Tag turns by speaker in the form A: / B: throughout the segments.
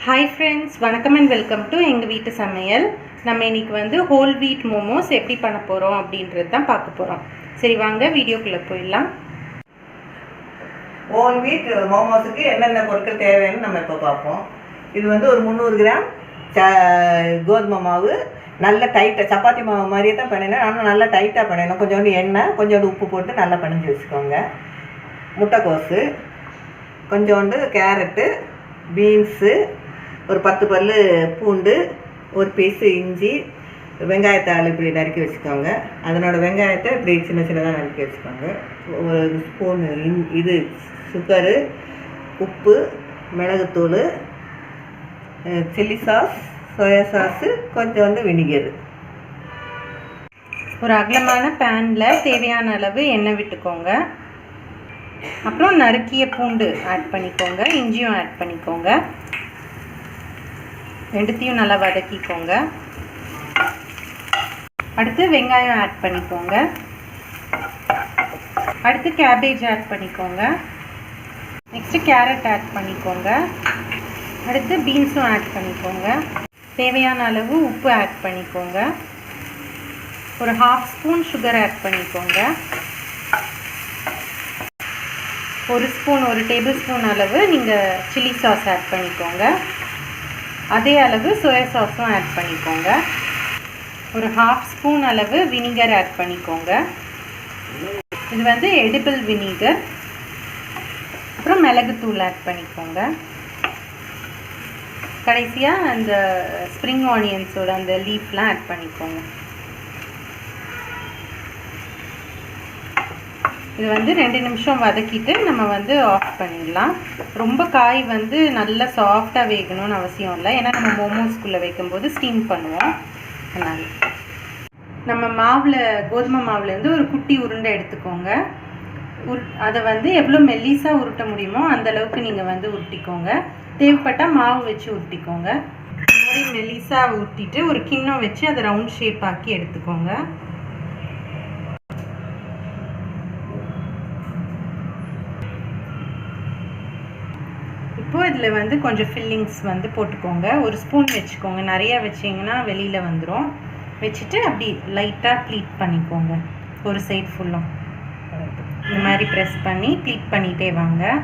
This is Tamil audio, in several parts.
A: ஹாய் ஃப்ரெண்ட்ஸ், வணக்கம் அண்ட் வெல்கம் டு எங்கள் வீட்டு சமையல். நம்ம இன்றைக்கி வந்து ஹோல் வீட் மோமோஸ் எப்படி பண்ண போகிறோம் அப்படின்றது தான் பார்க்க போகிறோம். சரி வாங்க வீடியோக்குள்ளே போயிடலாம்.
B: ஹோல் வீட் மோமோஸுக்கு என்னென்ன பொருட்கள் தேவைன்னு நம்ம இப்போ பார்ப்போம். இது வந்து ஒரு 300 கிராம் கோதுமை மாவு, நல்ல டைட்டாக சப்பாத்தி மாவு மாதிரியே தான் பண்ணினேன். ஆனால் நல்லா டைட்டாக பண்ணிடணும். கொஞ்சோண்டு எண்ணெய், கொஞ்சோண்டு உப்பு போட்டு நல்லா பிணைஞ்சி வச்சுக்கோங்க. முட்டைக்கோஸு, கொஞ்சோண்டு கேரட்டு, பீன்ஸு, ஒரு 10 பல் பூண்டு, ஒரு பீஸு இஞ்சி, வெங்காயத்தாள் இப்படி நறுக்கி வச்சுக்கோங்க. அதனோட வெங்காயத்தை இப்படி சின்ன சின்னதாக நறுக்கி வச்சுக்கோங்க. ஒரு ஸ்பூனு இது சுகரு, உப்பு, மிளகுத்தூள், சில்லி சாஸ், சோயா சாஸு, கொஞ்சோண்டு வினிகரு.
A: ஒரு அகலமான பேனில் தேவையான அளவு எண்ணெய் விட்டுக்கோங்க. அப்புறம் நறுக்கிய பூண்டு ஆட் பண்ணிக்கோங்க, இஞ்சியும் ஆட் பண்ணிக்கோங்க. ரெண்டுத்தையும் நல்லா வதக்கிக்கோங்க. அடுத்து வெங்காயம் ஆட் பண்ணிக்கோங்க. அடுத்து கேபேஜ் ஆட் பண்ணிக்கோங்க. நெக்ஸ்ட்டு கேரட் ஆட் பண்ணிக்கோங்க. அடுத்து பீன்ஸும் ஆட் பண்ணிக்கோங்க. தேவையான அளவு உப்பு ஆட் பண்ணிக்கோங்க. ஒரு 1/2 ஸ்பூன் சுகர் ஆட் பண்ணிக்கோங்க. ஒரு டேபிள் ஸ்பூன் அளவு நீங்கள் சில்லி சாஸ் ஆட் பண்ணிக்கோங்க. அதே அளவு சோயா சாஸும் ஆட் பண்ணிக்கோங்க. ஒரு 1/2 ஸ்பூன் அளவு வினிகர் ஆட் பண்ணிக்கோங்க. இது வந்து எடிபிள் வினிகர். அப்புறம் மிளகுத்தூள் ஆட் பண்ணிக்கோங்க. கடைசியாக அந்த ஸ்ப்ரிங் ஆனியன்ஸோட அந்த லீஃப்லாம் ஆட் பண்ணிக்கோங்க. இது வந்து 2 நிமிஷம் வதக்கிட்டு நம்ம வந்து ஆஃப் பண்ணிடலாம். ரொம்ப காய் வந்து நல்லா சாஃப்டாக வேகணும்னு அவசியம் இல்லை, ஏன்னா நம்ம மோமோஸ்குள்ளே வைக்கும்போது ஸ்டீம் பண்ணுவோம். அதனால் நம்ம கோதுமை மாவுலேருந்து ஒரு குட்டி உருண்டை எடுத்துக்கோங்க. அதை வந்து எவ்வளோ மெல்லிஸாக உருட்ட முடியுமோ அந்தளவுக்கு நீங்கள் வந்து உருட்டிக்கோங்க. தேவைப்பட்டால் மாவு வச்சு உருட்டிக்கோங்க. இந்த மாதிரி மெல்லிஸாக உருட்டிட்டு ஒரு கிண்ணம் வச்சு அதை ரவுண்ட் ஷேப் ஆக்கி எடுத்துக்கோங்க. இப்போது இதில் வந்து கொஞ்சம் ஃபில்லிங்ஸ் வந்து போட்டுக்கோங்க. ஒரு ஸ்பூன் வச்சுக்கோங்க. நிறையா வச்சிங்கன்னா வெளியில் வந்துடும். வச்சுட்டு அப்படி லைட்டாக ப்ளீட் பண்ணிக்கோங்க. ஒரு சைட் ஃபுல்லும் இந்த மாதிரி ப்ரெஸ் பண்ணி ப்ளீட் பண்ணிகிட்டே வாங்க.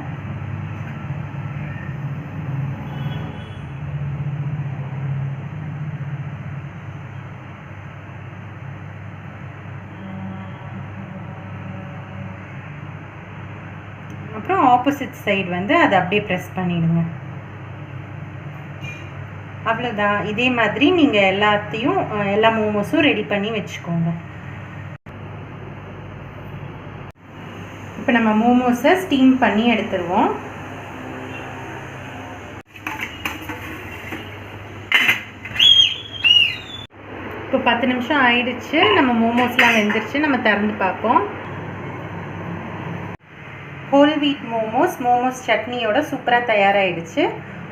A: அப்புறம் ஆப்போசிட் சைடு வந்து அதை அப்படியே ப்ரெஸ் பண்ணிடுங்க. அவ்வளோதான். இதே மாதிரி நீங்கள் எல்லா மோமோஸும் ரெடி பண்ணி வச்சுக்கோங்க. இப்போ நம்ம மோமோஸை ஸ்டீம் பண்ணி எடுத்துருவோம். இப்போ 10 நிமிஷம் ஆயிடுச்சு. நம்ம மோமோஸ்லாம் வெந்துருச்சு. நம்ம திறந்து பார்ப்போம். ஹோல் வீட் மோமோஸ் சட்னியோட சூப்பராக தயாராகிடுச்சு.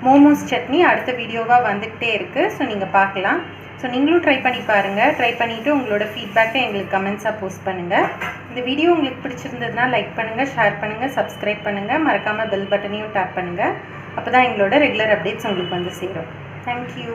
A: மோமோஸ் சட்னி அடுத்த வீடியோவாக வந்துக்கிட்டே இருக்குது. ஸோ நீங்கள் பார்க்கலாம். ஸோ நீங்களும் ட்ரை பண்ணி பாருங்கள். ட்ரை பண்ணிவிட்டு உங்களோட ஃபீட்பேக்கை எங்களுக்கு கமெண்ட்ஸாக போஸ்ட் பண்ணுங்கள். இந்த வீடியோ உங்களுக்கு பிடிச்சிருந்ததுன்னா லைக் பண்ணுங்கள், ஷேர் பண்ணுங்கள், சப்ஸ்கிரைப் பண்ணுங்கள். மறக்காமல் பெல் பட்டனையும் டேப் பண்ணுங்கள். அப்போ தான் எங்களோட ரெகுலர் அப்டேட்ஸ் உங்களுக்கு வந்து சேரும். தேங்க்யூ.